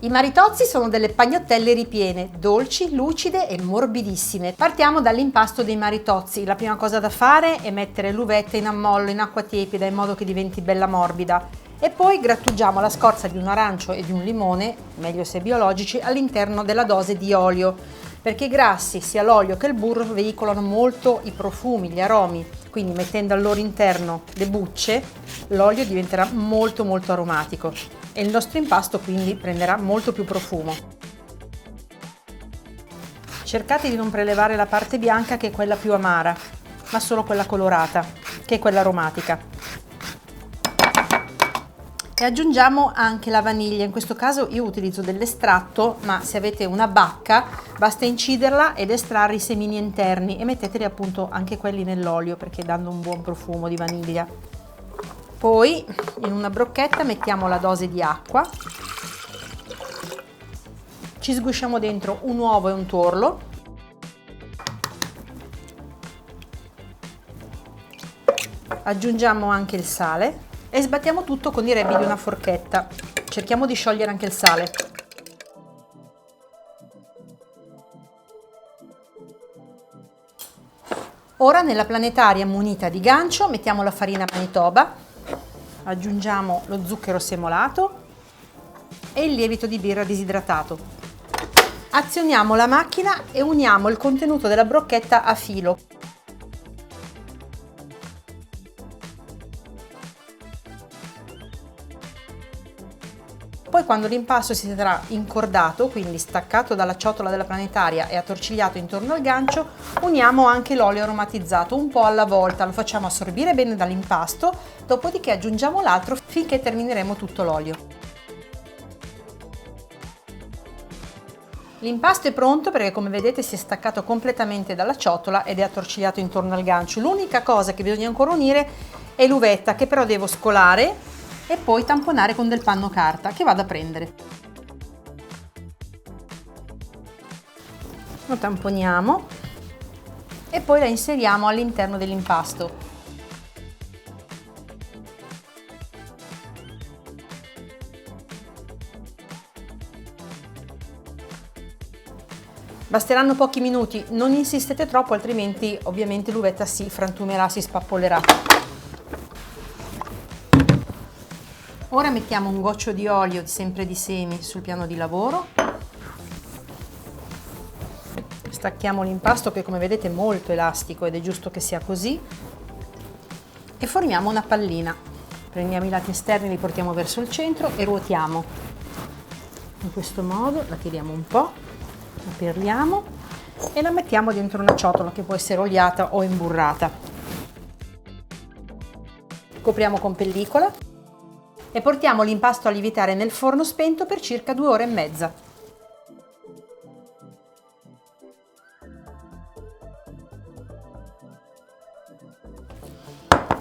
I maritozzi sono delle pagnottelle ripiene, dolci, lucide e morbidissime. Partiamo dall'impasto dei maritozzi. La prima cosa da fare è mettere l'uvetta in ammollo in acqua tiepida in modo che diventi bella morbida e poi grattugiamo la scorza di un arancio e di un limone, meglio se biologici, all'interno della dose di olio, perché i grassi, sia l'olio che il burro, veicolano molto i profumi, gli aromi, quindi mettendo al loro interno le bucce l'olio diventerà molto aromatico e il nostro impasto quindi prenderà molto più profumo. Cercate di non prelevare la parte bianca, che è quella più amara, ma solo quella colorata, che è quella aromatica. E aggiungiamo anche la vaniglia. In questo caso io utilizzo dell'estratto, ma se avete una bacca basta inciderla ed estrarre i semini interni e metteteli appunto anche quelli nell'olio, perché danno un buon profumo di vaniglia. Poi in una brocchetta mettiamo la dose di acqua, ci sgusciamo dentro un uovo e un tuorlo, aggiungiamo anche il sale e sbattiamo tutto con i rebbi di una forchetta. Cerchiamo di sciogliere anche il sale. Ora nella planetaria munita di gancio mettiamo la farina Manitoba, aggiungiamo lo zucchero semolato e il lievito di birra disidratato. Azioniamo la macchina e uniamo il contenuto della brocchetta a filo. Poi quando l'impasto si sarà incordato, quindi staccato dalla ciotola della planetaria e attorcigliato intorno al gancio, uniamo anche l'olio aromatizzato un po' alla volta, lo facciamo assorbire bene dall'impasto, dopodiché aggiungiamo l'altro finché termineremo tutto l'olio. L'impasto è pronto perché, come vedete, si è staccato completamente dalla ciotola ed è attorcigliato intorno al gancio. L'unica cosa che bisogna ancora unire è l'uvetta, che però devo scolare e poi tamponare con del panno carta che vado a prendere. Lo tamponiamo e poi la inseriamo all'interno dell'impasto. Basteranno pochi minuti, non insistete troppo, altrimenti ovviamente l'uvetta si frantumerà, si spappolerà. Ora mettiamo un goccio di olio, sempre di semi, sul piano di lavoro. Stacchiamo l'impasto, che come vedete è molto elastico ed è giusto che sia così. E formiamo una pallina. Prendiamo i lati esterni, li portiamo verso il centro e ruotiamo. In questo modo la tiriamo un po', la perliamo e la mettiamo dentro una ciotola che può essere oliata o imburrata. Copriamo con pellicola e portiamo l'impasto a lievitare nel forno spento per circa 2 ore e mezza.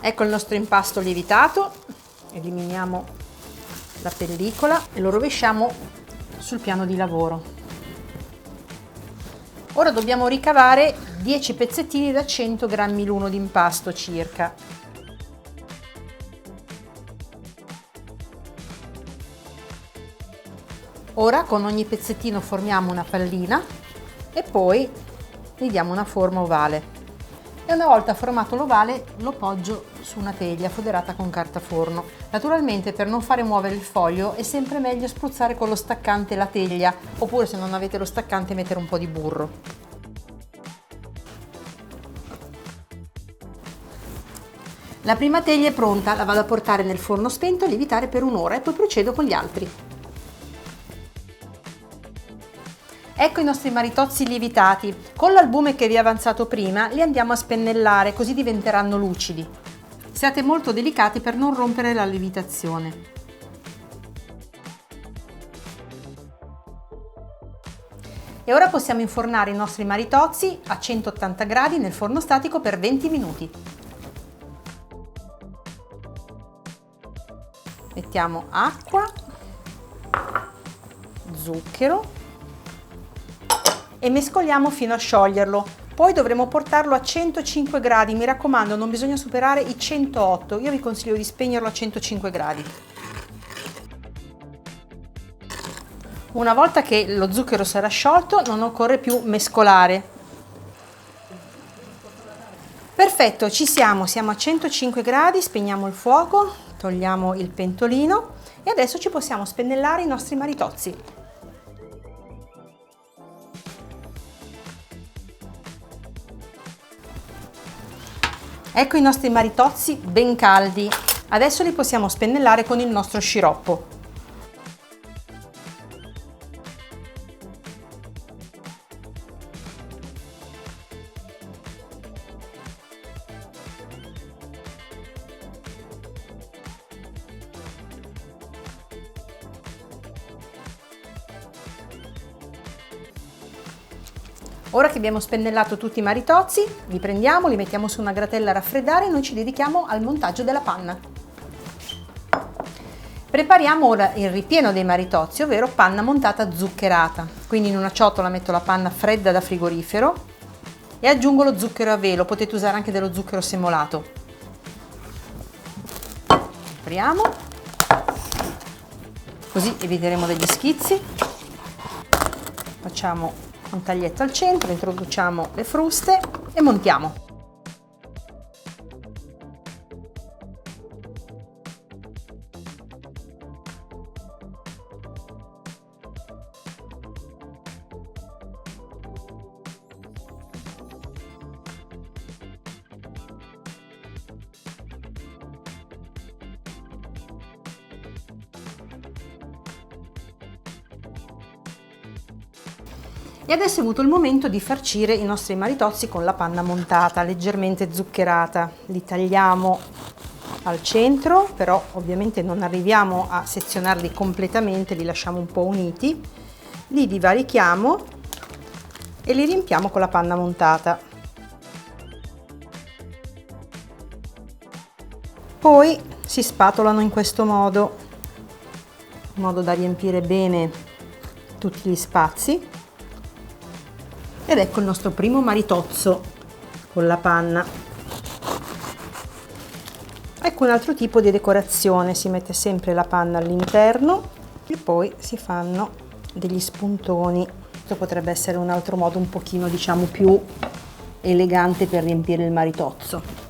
Ecco il nostro impasto lievitato, eliminiamo la pellicola e lo rovesciamo sul piano di lavoro. Ora dobbiamo ricavare 10 pezzettini da 100 grammi l'uno di impasto circa. Ora con ogni pezzettino formiamo una pallina e poi gli diamo una forma ovale. E una volta formato l'ovale lo poggio su una teglia foderata con carta forno. Naturalmente, per non fare muovere il foglio è sempre meglio spruzzare con lo staccante la teglia, oppure se non avete lo staccante mettere un po' di burro. La prima teglia è pronta, la vado a portare nel forno spento a lievitare per un'ora e poi procedo con gli altri. Ecco i nostri maritozzi lievitati. Con l'albume che vi ho avanzato prima li andiamo a spennellare, così diventeranno lucidi. Siate molto delicati per non rompere la lievitazione. E ora possiamo infornare i nostri maritozzi a 180 gradi nel forno statico per 20 minuti. Mettiamo acqua, zucchero e mescoliamo fino a scioglierlo. Poi dovremo portarlo a 105 gradi, mi raccomando, non bisogna superare i 108, io vi consiglio di spegnerlo a 105 gradi. Una volta che lo zucchero sarà sciolto non occorre più mescolare. Perfetto, ci siamo a 105 gradi, spegniamo il fuoco, togliamo il pentolino e adesso ci possiamo spennellare i nostri maritozzi. Ecco i nostri maritozzi ben caldi. Adesso li possiamo spennellare con il nostro sciroppo. Ora che abbiamo spennellato tutti i maritozzi, li prendiamo, li mettiamo su una gratella a raffreddare e noi ci dedichiamo al montaggio della panna. Prepariamo ora il ripieno dei maritozzi, ovvero panna montata zuccherata. Quindi in una ciotola metto la panna fredda da frigorifero e aggiungo lo zucchero a velo, potete usare anche dello zucchero semolato. Apriamo, così eviteremo degli schizzi. Facciamo un taglietto al centro, introduciamo le fruste e montiamo. E adesso è venuto il momento di farcire i nostri maritozzi con la panna montata, leggermente zuccherata. Li tagliamo al centro, però ovviamente non arriviamo a sezionarli completamente, li lasciamo un po' uniti. Li divarichiamo e li riempiamo con la panna montata. Poi si spatolano in questo modo, in modo da riempire bene tutti gli spazi. Ed ecco il nostro primo maritozzo con la panna. Ecco un altro tipo di decorazione, si mette sempre la panna all'interno e poi si fanno degli spuntoni. Questo potrebbe essere un altro modo un pochino, diciamo, più elegante per riempire il maritozzo.